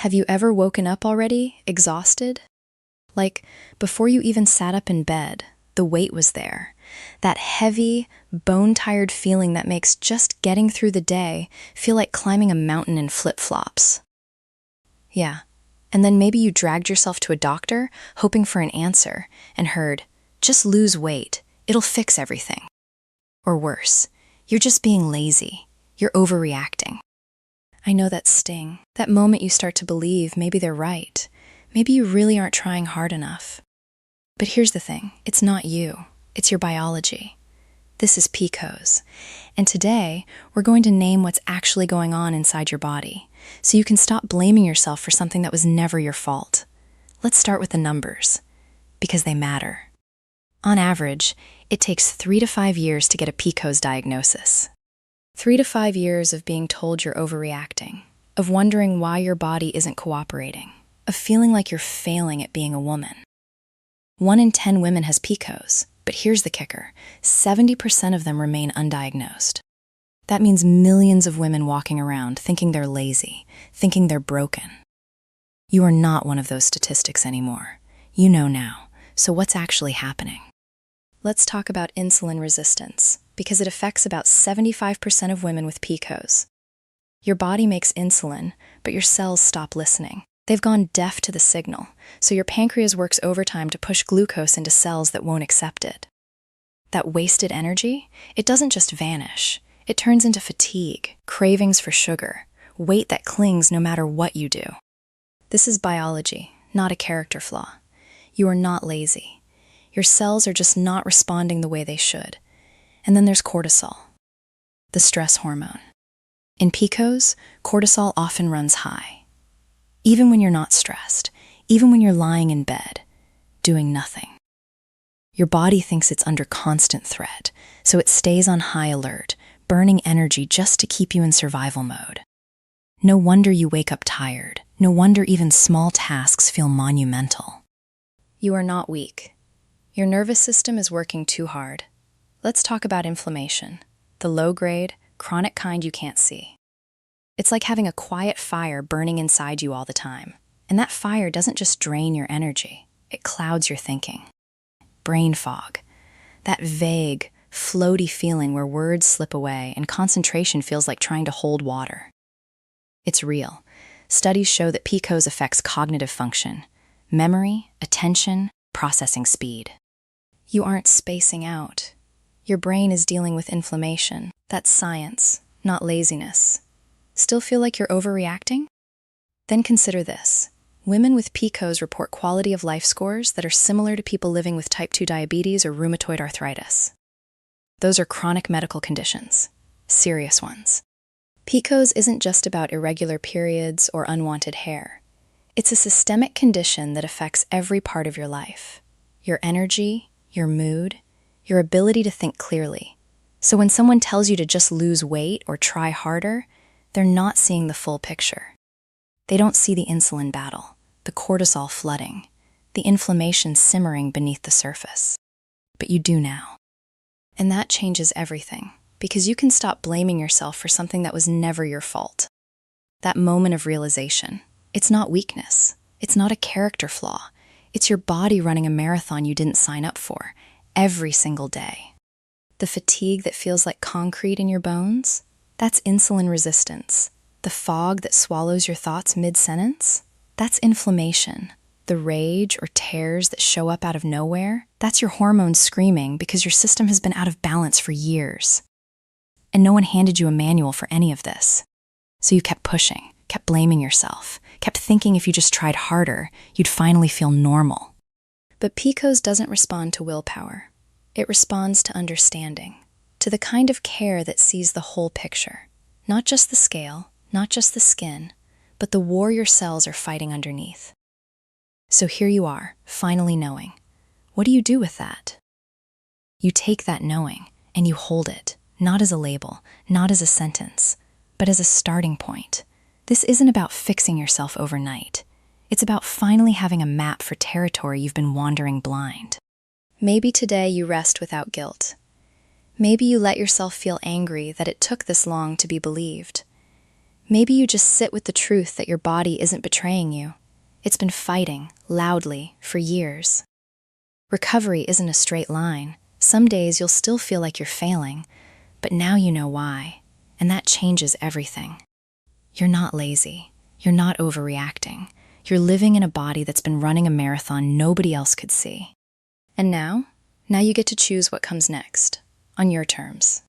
Have you ever woken up already, exhausted? Like, before you even sat up in bed, the weight was there. That heavy, bone-tired feeling that makes just getting through the day feel like climbing a mountain in flip-flops. Yeah, and then maybe you dragged yourself to a doctor, hoping for an answer, and heard, just lose weight, it'll fix everything. Or worse, you're just being lazy, you're overreacting. I know that sting, that moment you start to believe maybe they're right. Maybe you really aren't trying hard enough. But here's the thing, it's not you, it's your biology. This is PCOS, and today we're going to name what's actually going on inside your body, so you can stop blaming yourself for something that was never your fault. Let's start with the numbers, because they matter. On average, it takes 3 to 5 years to get a PCOS diagnosis. 3 to 5 years of being told you're overreacting, of wondering why your body isn't cooperating, of feeling like you're failing at being a woman. 1 in 10 women has PCOS, but here's the kicker, 70% of them remain undiagnosed. That means millions of women walking around thinking they're lazy, thinking they're broken. You are not one of those statistics anymore. You know now, so what's actually happening? Let's talk about insulin resistance, because it affects about 75% of women with PCOS. Your body makes insulin, but your cells stop listening. They've gone deaf to the signal, so your pancreas works overtime to push glucose into cells that won't accept it. That wasted energy, it doesn't just vanish. It turns into fatigue, cravings for sugar, weight that clings no matter what you do. This is biology, not a character flaw. You are not lazy. Your cells are just not responding the way they should. And then there's cortisol, the stress hormone. In PCOS, cortisol often runs high. Even when you're not stressed, even when you're lying in bed, doing nothing. Your body thinks it's under constant threat, so it stays on high alert, burning energy just to keep you in survival mode. No wonder you wake up tired. No wonder even small tasks feel monumental. You are not weak. Your nervous system is working too hard. Let's talk about inflammation, the low-grade, chronic kind you can't see. It's like having a quiet fire burning inside you all the time. And that fire doesn't just drain your energy, it clouds your thinking. Brain fog, that vague, floaty feeling where words slip away and concentration feels like trying to hold water. It's real. Studies show that PCOS affects cognitive function, memory, attention, processing speed. You aren't spacing out. Your brain is dealing with inflammation. That's science, not laziness. Still feel like you're overreacting? Then consider this. Women with PCOS report quality of life scores that are similar to people living with type 2 diabetes or rheumatoid arthritis. Those are chronic medical conditions, serious ones. PCOS isn't just about irregular periods or unwanted hair. It's a systemic condition that affects every part of your life. Your energy, your mood, your ability to think clearly. So when someone tells you to just lose weight or try harder, they're not seeing the full picture. They don't see the insulin battle, the cortisol flooding, the inflammation simmering beneath the surface. But you do now. And that changes everything, because you can stop blaming yourself for something that was never your fault. That moment of realization, it's not weakness, it's not a character flaw, it's your body running a marathon you didn't sign up for, every single day. The fatigue that feels like concrete in your bones, that's insulin resistance. The fog that swallows your thoughts mid-sentence, that's inflammation. The rage or tears that show up out of nowhere, that's your hormones screaming because your system has been out of balance for years. And no one handed you a manual for any of this. So you kept pushing, kept blaming yourself, kept thinking if you just tried harder, you'd finally feel normal. But PCOS doesn't respond to willpower. It responds to understanding, to the kind of care that sees the whole picture. Not just the scale, not just the skin, but the war your cells are fighting underneath. So here you are, finally knowing. What do you do with that? You take that knowing and you hold it, not as a label, not as a sentence, but as a starting point. This isn't about fixing yourself overnight. It's about finally having a map for territory you've been wandering blind. Maybe today you rest without guilt. Maybe you let yourself feel angry that it took this long to be believed. Maybe you just sit with the truth that your body isn't betraying you. It's been fighting, loudly, for years. Recovery isn't a straight line. Some days you'll still feel like you're failing, but now you know why, and that changes everything. You're not lazy. You're not overreacting. You're living in a body that's been running a marathon nobody else could see. And now you get to choose what comes next, on your terms.